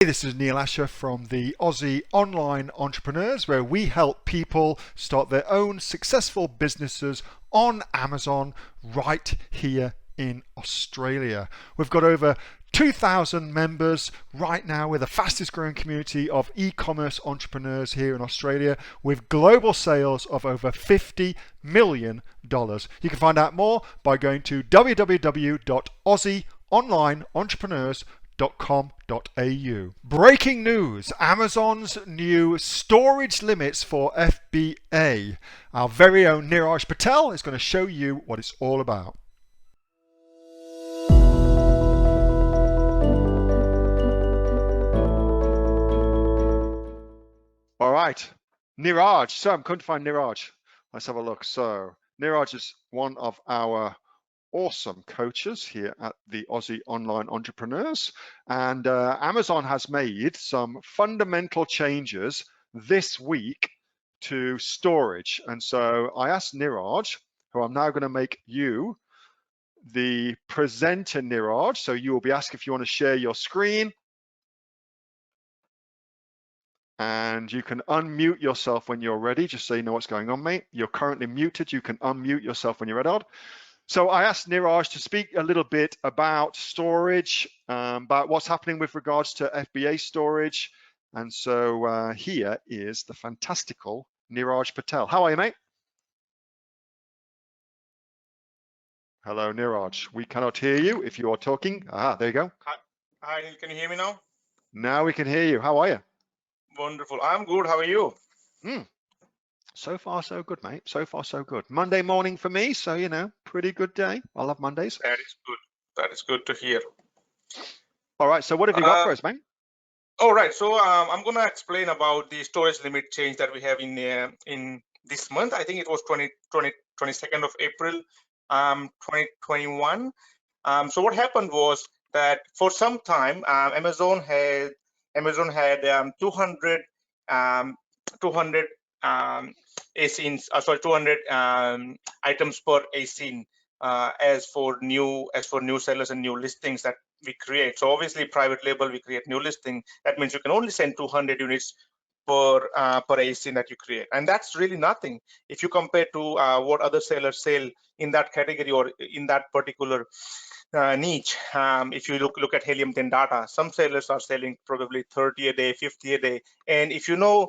Hey, this is Neil Asher from the Aussie Online Entrepreneurs, where we help people start their own successful businesses on Amazon right here in Australia. We've got over 2,000 members right now. We're the fastest growing community of e-commerce entrepreneurs here in Australia with global sales of over $50 million. You can find out more by going to www.aussieonlineentrepreneurs.com.au. Breaking news, Amazon's new storage limits for FBA. Our very own Niraj Patel is going to show you what it's all about. All right, Niraj. So I'm going to find Niraj. Let's have a look. So Niraj is one of our awesome coaches here at the Aussie Online Entrepreneurs, and Amazon has made some fundamental changes this week to storage. And so I asked Niraj, who I'm now going to make you the presenter, Niraj. So you will be asked if you want to share your screen, and you can unmute yourself when you're ready, just so you know what's going on, mate. You're currently muted. You can unmute yourself when you're ready. So I asked Niraj to speak a little bit about storage, about what's happening with regards to FBA storage. And so here is the fantastical Niraj Patel. How are you, mate? Hello, Niraj. We cannot hear you if you are talking. Ah, there you go. Hi, can you hear me now? Now we can hear you. How are you? Wonderful. I'm good. How are you? So far, so good, mate. So far, so good. Monday morning for me, so, you know, pretty good day. I love Mondays. That is good. That is good to hear. All right, so what have you got for us, mate? All right, so I'm going to explain about the storage limit change that we have in this month. I think it was 22nd of April, 2021. So what happened was that for some time, Amazon had 200 ASINs, 200 items per ASIN as for new sellers and new listings that we create. So obviously private label, we create new listing. That means you can only send 200 units per ASIN that you create, and that's really nothing if you compare to what other sellers sell in that category or in that particular niche. If you look at Helium 10 data, some sellers are selling probably 30 a day, 50 a day. And if you know,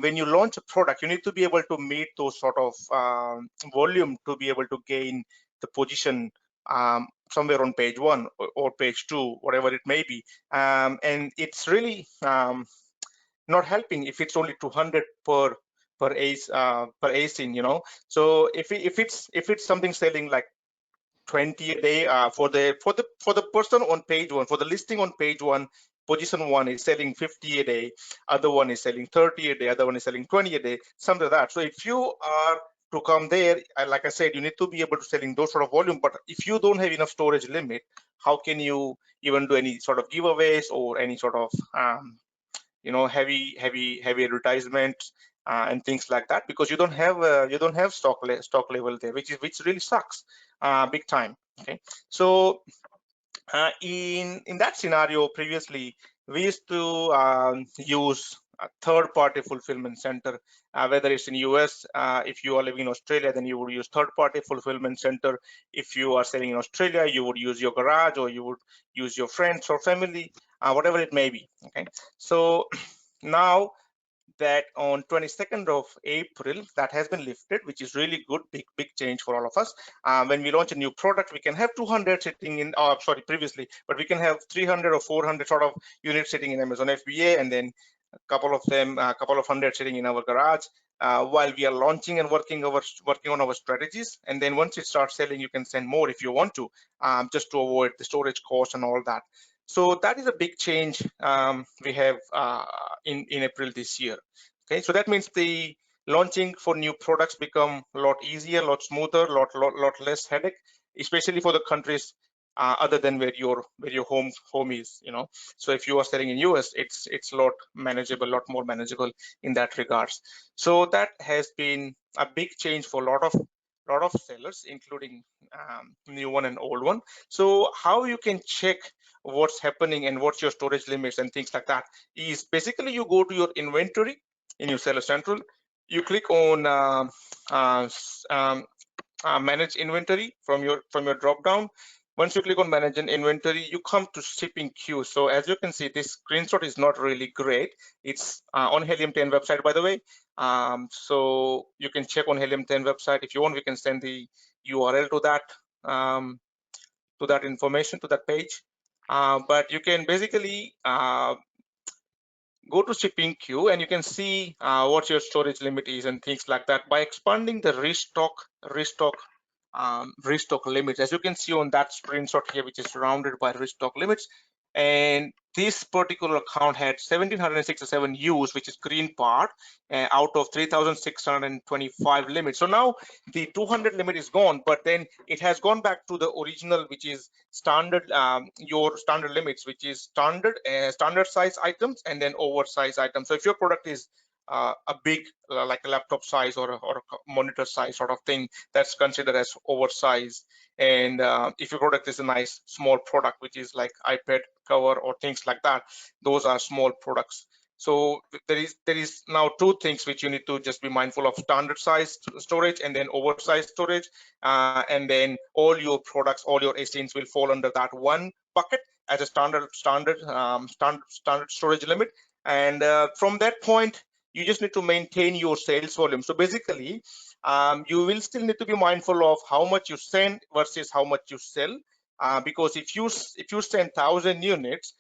when you launch a product, you need to be able to meet those sort of volume to be able to gain the position somewhere on page 1 or page 2, whatever it may be. And it's really not helping if it's only 200 per ASIN, you know. So if it's something selling like 20 a day for the person on page 1, for the listing on page 1, position 1 is selling 50 a day, other one is selling 30 a day, other one is selling 20 a day, something like that. So if you are to come there, like I said, you need to be able to selling those sort of volume. But if you don't have enough storage limit, how can you even do any sort of giveaways or any sort of heavy advertisement and things like that, because you don't have stock level there, which really sucks big time. Okay, so in that scenario, previously we used to use a third-party fulfillment center, whether it's in US. If you are living in Australia, then you would use third-party fulfillment center. If you are selling in Australia, you would use your garage, or you would use your friends or family, whatever it may be. Okay, so now that on 22nd of April, that has been lifted, which is really good, big change for all of us. When we launch a new product, we can have 200 sitting in, previously, but we can have 300 or 400 sort of units sitting in Amazon FBA, and then a couple of hundred sitting in our garage while we are launching and working on our strategies. And then once it starts selling, you can send more if you want to, just to avoid the storage cost and all that. So that is a big change we have in April this year. Okay, so that means the launching for new products become a lot easier, a lot smoother, lot less headache, especially for the countries other than where your home is. You know, so if you are selling in US, it's a lot more manageable in that regards. So that has been a big change for a lot of sellers, including new one and old one. So how you can check what's happening and what's your storage limits and things like that is basically you go to your inventory in your Seller Central, you click on manage inventory from your drop down. Once you click on manage an inventory, you come to shipping queue. So as you can see, this screenshot is not really great. It's on Helium 10 website, by the way. So you can check on Helium 10 website. If you want, we can send the URL to that information, to that page. But you can basically go to shipping queue and you can see what your storage limit is and things like that by expanding the restock limits, as you can see on that screenshot here, which is surrounded by restock limits. And this particular account had 1767 use, which is green part, out of 3625 limits. So now the 200 limit is gone, but then it has gone back to the original, which is standard, your standard limits, which is standard size items and then oversized items. So if your product is a big, like a laptop size or a monitor size sort of thing, that's considered as oversized. And if your product is a nice small product, which is like iPad cover or things like that, those are small products. So there is now two things which you need to just be mindful of: standard size storage and then oversized storage. And then all your products, all your ASINs will fall under that one bucket as a standard storage limit. And from that point, you just need to maintain your sales volume. So basically, you will still need to be mindful of how much you send versus how much you sell, because if you send 1,000 units,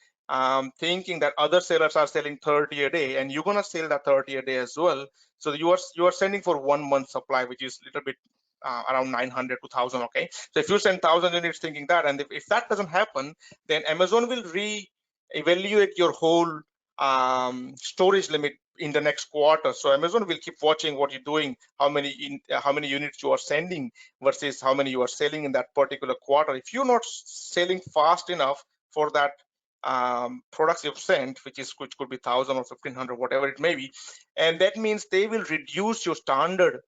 thinking that other sellers are selling 30 a day, and you're gonna sell that 30 a day as well, so you are sending for 1 month supply, which is a little bit around 900 to 1,000. Okay, so if you send 1,000 units thinking that, and if that doesn't happen, then Amazon will re-evaluate your whole storage limit in the next quarter. So Amazon will keep watching what you're doing, how many units you are sending versus how many you are selling in that particular quarter. If you're not selling fast enough for that products you've sent, which could be 1,000 or 1,500, whatever it may be, and that means they will reduce your standard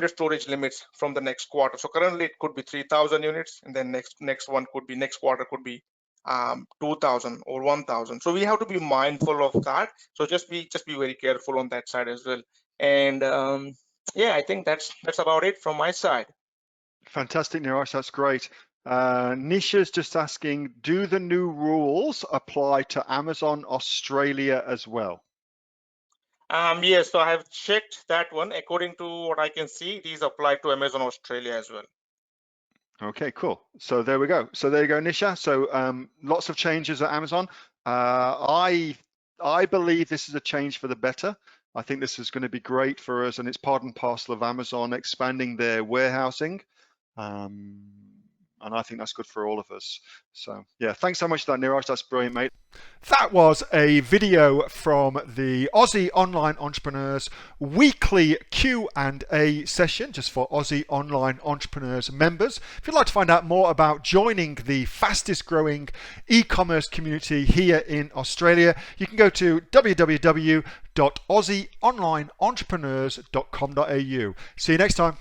storage limits from the next quarter. So currently it could be 3,000 units, and then next quarter could be 2,000 or 1,000. So we have to be mindful of that. So just be very careful on that side as well. And yeah, I think that's about it from my side. Fantastic, Niraj, that's great. Nisha's just asking, do the new rules apply to Amazon Australia as well? Yes, so I have checked that one. According to what I can see, these apply to Amazon Australia as well. Okay, cool. So there we go. So there you go, Nisha. So lots of changes at Amazon. I believe this is a change for the better. I think this is going to be great for us, and it's part and parcel of Amazon expanding their warehousing. And I think that's good for all of us. So yeah, thanks so much for that, Niraj. That's brilliant, mate. That was a video from the Aussie Online Entrepreneurs weekly Q&A session, just for Aussie Online Entrepreneurs members. If you'd like to find out more about joining the fastest growing e-commerce community here in Australia, you can go to www.aussieonlineentrepreneurs.com.au. See you next time.